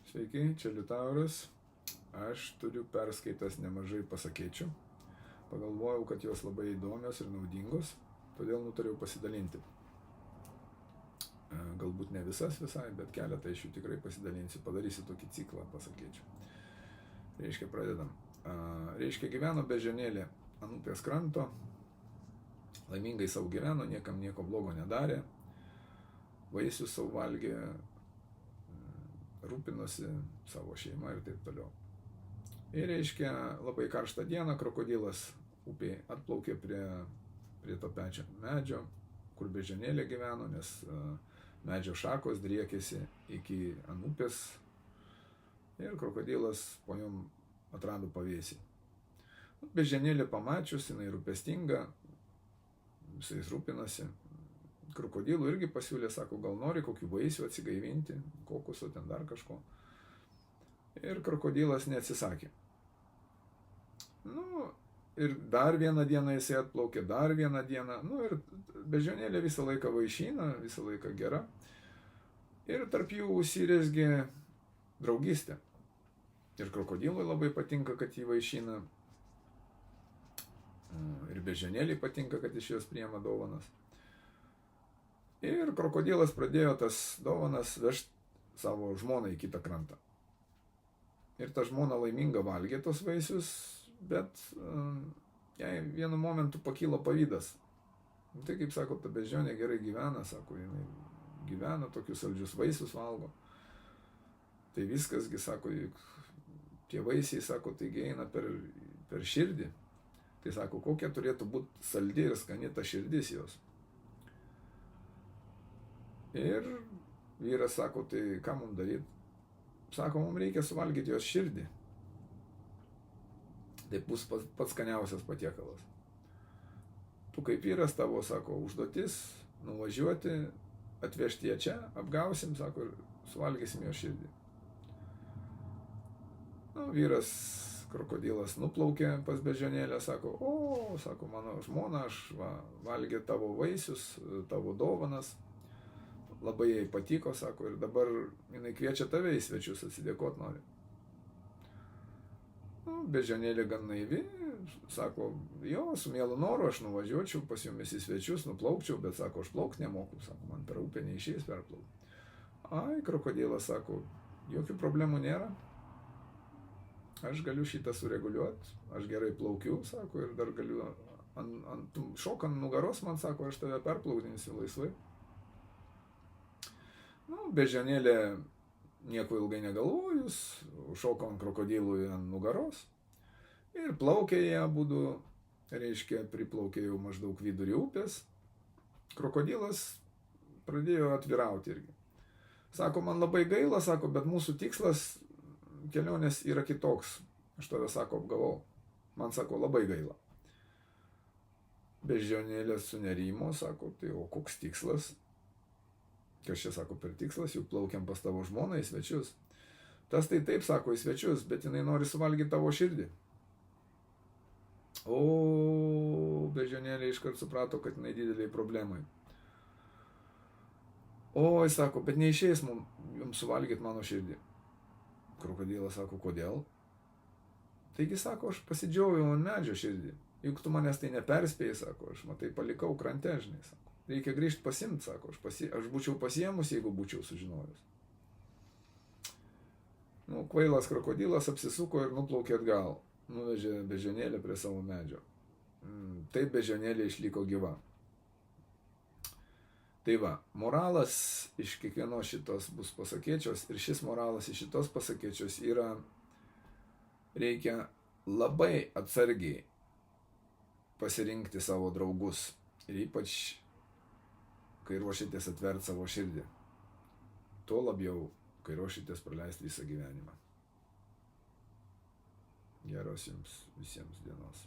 Sveiki, čia Liutauras. Aš turiu perskaitęs nemažai pasakėčių. Pagalvojau, kad jos labai įdomios ir naudingos, todėl nutariau pasidalinti. Galbūt ne visas visai, bet keletą iš jų tikrai pasidalinsiu. Padarysiu tokį ciklą pasakėčių. Reiškia, pradedam. Reiškia, gyveno beždžionėlė ant upės kranto, laimingai savo gyveno, niekam nieko blogo nedarė, vaisius savo valgė, rūpinosi savo šeima ir taip toliau. Ir reiškia, labai karštą dieną krokodilas upėje atplaukė prie to pačio medžio, kur beždžionėlė gyveno, nes medžio šakos driekėsi iki ant upės ir krokodilas po jom atrado pavėsį. Beždžionėlė pamačius, jinai rūpestinga, visais rūpinasi. Krokodilų irgi pasiūlė, sako, gal nori kokių vaisių atsigaivinti, kokoso ten dar kažko. Ir krokodilas neatsisakė. Ir dar vieną dieną jisai atplaukė, dar vieną dieną. Ir beždžionėlė visą laiką vaišina, visą laiką gera. Ir tarp jų užsirezgė draugystė. Ir krokodilui labai patinka, kad jį vaišina. Ir beždžionėlei patinka, kad iš jos priima dovanas. Ir krokodilas pradėjo tas dovanas vežti savo žmoną į kitą krantą. Ir ta žmona laiminga valgė tos vaisius, bet jai vienu momentu pakilo pavydas. Tai kaip sako, ta beždžionė gerai gyvena, sako, jinai gyvena, tokius saldžius vaisius valgo. Tai viskasgi, sako, tie vaisiai, sako, taigi eina per širdį. Tai sako, kokia turėtų būti saldi ir skani ta širdis jos. Ir vyras sako, tai ką mums daryti? Sako, mums reikia suvalgyti jos širdį. Tai bus pats skaniausias patiekalas. Tu kaip vyras tavo, sako, užduotis nuvažiuoti, atvežti ją čia, apgausim, sako, ir suvalgysim jos širdį. Vyras, krokodilas, nuplaukė pas beždžionėlę, sako, sako, mano žmona, aš valgė tavo vaisius, tavo dovanas. Labai jai patiko, sako, ir dabar jinai kviečia tave į svečius, atsidėkot nori. Beždžionėlė gan naivi, sako, jo, su mielu noru aš nuvažiuočiau pas jumis į svečius, nuplaukčiau, bet sako, aš plaukt nemoku, sako, man per upę neišeis perplaukti. Krokodilas sako, jokių problemų nėra, aš galiu šitą sureguliuoti, aš gerai plaukiu, sako, ir dar galiu šokant nugaros, man sako, aš tave perplaukdinsiu laisvai. Beždžionėlė nieko ilgai negalvojus, šoko ant krokodilų ant nugaros ir plaukė jie abudu, reiškia, priplaukė jau maždaug vidurį upės. Krokodilas pradėjo atvirauti irgi. Sako, man labai gaila, sako, bet mūsų tikslas kelionės yra kitoks. Aš tave, sako, apgavau. Man, sako, labai gaila. Beždžionėlė sunerimo, sako, tai o koks tikslas? Kas čia, sako, per tikslas, juk plaukiam pas tavo žmoną į svečius. Tas tai taip, sako, į svečius, bet jinai nori suvalgyti tavo širdį. Beždžionėlė iškart suprato, kad jinai dideliai problemai. Sako, bet neišeis jums suvalgyti mano širdį. Krokodilas sako, kodėl? Taigi, sako, aš pasidžiaugiau ant medžio širdį. Juk tu manęs tai neperspėjai, sako, aš matai palikau krante, žinai, sako. Reikia grįžti pasiimti, sako, aš būčiau pasiėmus, jeigu būčiau sužinojus. Kvailas krokodilas apsisuko ir nuplaukė atgal, nuvežė beždžionėlę prie savo medžio. Taip beždžionėlė išliko gyva. Tai va, moralas iš kiekvienos šitos bus pasakėčios ir šis moralas iš šitos pasakėčios yra, reikia labai atsargiai pasirinkti savo draugus ir ypač kai ruošitės atverti savo širdį. Tuo labiau, kai ruošitės praleisti visą gyvenimą. Geros jums visiems dienos.